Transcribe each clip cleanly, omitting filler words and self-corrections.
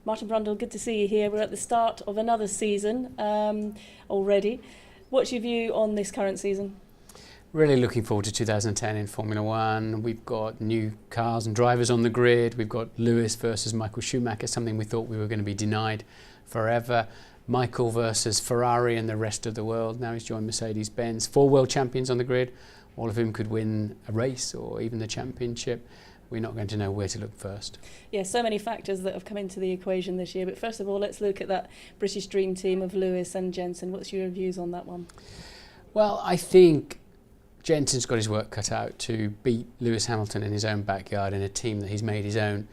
Martin Brundle, good to see you here. We're at the start of another season already. What's your view on this current season? Really looking forward to 2010 in Formula One. We've got new cars and drivers on the grid. We've got Lewis versus Michael Schumacher, something we thought we were going to be denied forever. Michael versus Ferrari and the rest of the world. Now he's joined Mercedes-Benz. 4 world champions on the grid, all of whom could win a race or even the championship. We're not going to know where to look first. Yeah, so many factors that have come into the equation this year. But first of all, let's look at that British dream team of Lewis and Jenson. What's your views on that one? Well, I think Jenson's got his work cut out to beat Lewis Hamilton in his own backyard in a team that he's made his own.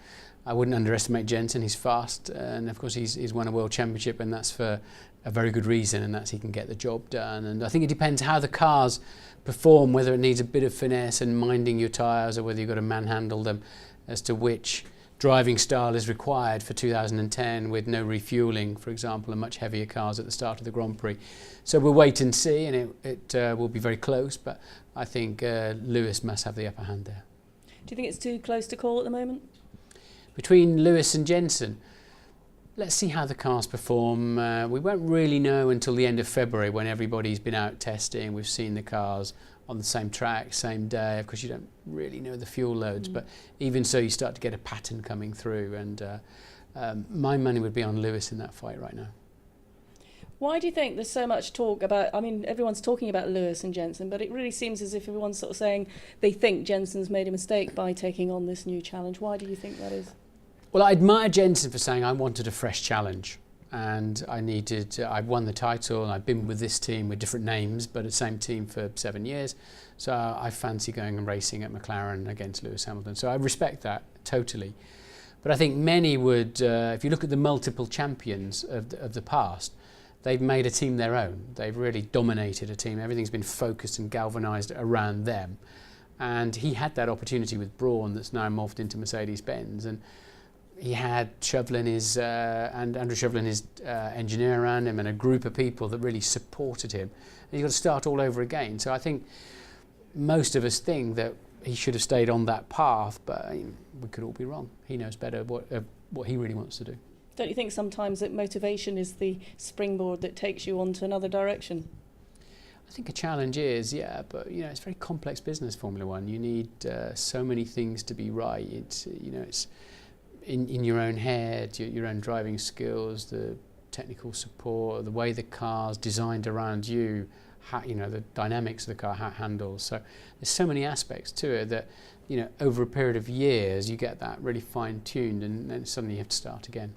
I wouldn't underestimate Jenson. He's fast, and of course he's won a world championship, and that's for a very good reason, and that's he can get the job done. And I think it depends how the cars perform, whether it needs a bit of finesse and minding your tyres, or whether you've got to manhandle them, as to which driving style is required for 2010 with no refuelling, for example, and much heavier cars at the start of the Grand Prix. So we'll wait and see, and it will be very close, but I think Lewis must have the upper hand there. Do you think it's too close to call at the moment? Between Lewis and Jenson, let's see how the cars perform. We won't really know until the end of February, when everybody's been out testing. We've seen the cars on the same track, same day. Of course, you don't really know the fuel loads, but even so, you start to get a pattern coming through. And my money would be on Lewis in that fight right now. Why do you think there's so much talk about, I mean, everyone's talking about Lewis and Jenson, but it really seems as if everyone's sort of saying they think Jenson's made a mistake by taking on this new challenge. Why do you think that is? Well, I admire Jenson for saying I wanted a fresh challenge, and I'd won the title, and I've been with this team with different names, but the same team for 7 years. So I fancy going and racing at McLaren against Lewis Hamilton. So I respect that totally. But I think many would, if you look at the multiple champions of the past, they've made a team their own. They've really dominated a team. Everything's been focused and galvanised around them. And he had that opportunity with Brawn that's now morphed into Mercedes-Benz. And he had Chauvelin, and Andrew Chauvelin, his engineer around him, and a group of people that really supported him. And you've got to start all over again. So I think most of us think that he should have stayed on that path, but we could all be wrong. He knows better what he really wants to do. Don't you think sometimes that motivation is the springboard that takes you onto another direction? I think a challenge is, yeah, but it's very complex business, Formula One. You need so many things to be right. It's in your own head, your own driving skills, the technical support, the way the car's designed around you, how, the dynamics of the car, how it handles. So there's so many aspects to it that, over a period of years, you get that really fine-tuned, and then suddenly you have to start again.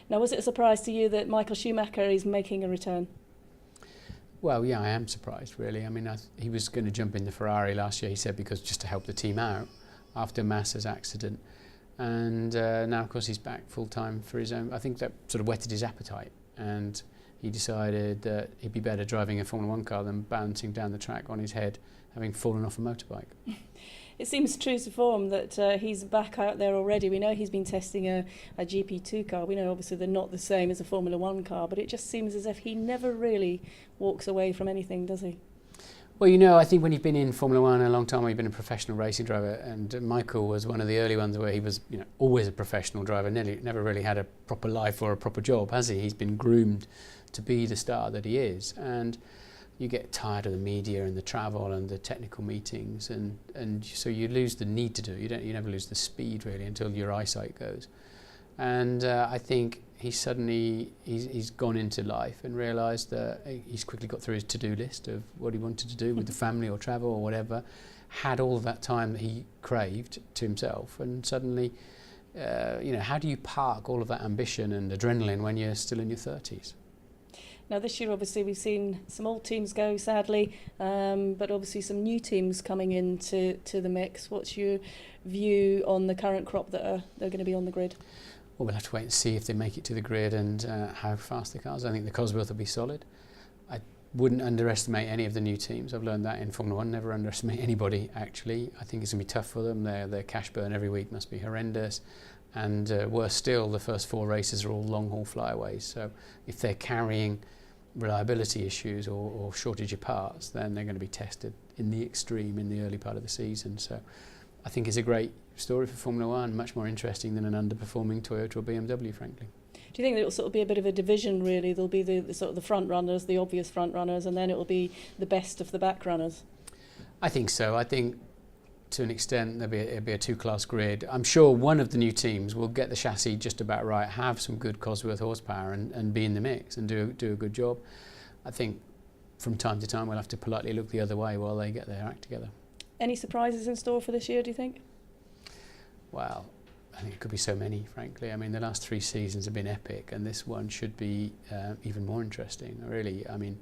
Now, was it a surprise to you that Michael Schumacher is making a return? Well, yeah, I am surprised, really. I mean, he was going to jump in the Ferrari last year, he said, because just to help the team out after Massa's accident. And now, of course, he's back full-time for his own. I think that sort of whetted his appetite, and he decided that he'd be better driving a Formula One car than bouncing down the track on his head, having fallen off a motorbike. It seems true to form that he's back out there already. We know he's been testing a GP2 car. We know obviously they're not the same as a Formula One car, but it just seems as if he never really walks away from anything, does he? Well, I think when you've been in Formula One a long time, you've been a professional racing driver, and Michael was one of the early ones where he was, always a professional driver, never really had a proper life or a proper job, has he? He's been groomed to be the star that he is, and you get tired of the media and the travel and the technical meetings, and so you lose the need to do it. You never lose the speed really until your eyesight goes. And I think he's gone into life and realised that he's quickly got through his to-do list of what he wanted to do with the family or travel or whatever, had all of that time that he craved to himself, and suddenly, how do you park all of that ambition and adrenaline when you're still in your 30s? Now this year obviously we've seen some old teams go, sadly, but obviously some new teams coming into the mix. What's your view on the current crop that they're going to be on the grid? Well, we'll have to wait and see if they make it to the grid and how fast the cars. I think the Cosworth will be solid. I wouldn't underestimate any of the new teams. I've learned that in Formula One. Never underestimate anybody, actually. I think it's going to be tough for them. Their cash burn every week must be horrendous. And worse still, the first 4 races are all long-haul flyaways. So if they're carrying reliability issues or shortage of parts, then they're going to be tested in the extreme in the early part of the season. So I think is a great story for Formula One, much more interesting than an underperforming Toyota or BMW, frankly. Do you think that it'll sort of be a bit of a division, really? There'll be the sort of the front runners, the obvious front runners, and then it'll be the best of the back runners? I think so. I think to an extent it'll be a two-class grid. I'm sure one of the new teams will get the chassis just about right, have some good Cosworth horsepower and be in the mix and do a good job. I think from time to time we'll have to politely look the other way while they get their act together. Any surprises in store for this year, do you think? Well, I think it could be so many, frankly. I mean, the last 3 seasons have been epic, and this one should be even more interesting, really. I mean,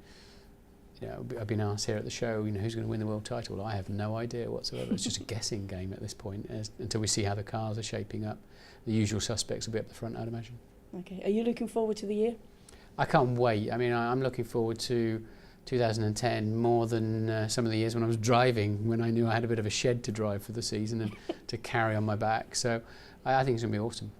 I've been asked here at the show, who's going to win the world title? I have no idea whatsoever. It's just a guessing game at this point, until we see how the cars are shaping up. The usual suspects will be up the front, I'd imagine. Okay. Are you looking forward to the year? I can't wait. I mean, I'm looking forward to 2010 more than some of the years when I was driving, when I knew I had a bit of a shed to drive for the season and to carry on my back. So I think it's going to be awesome.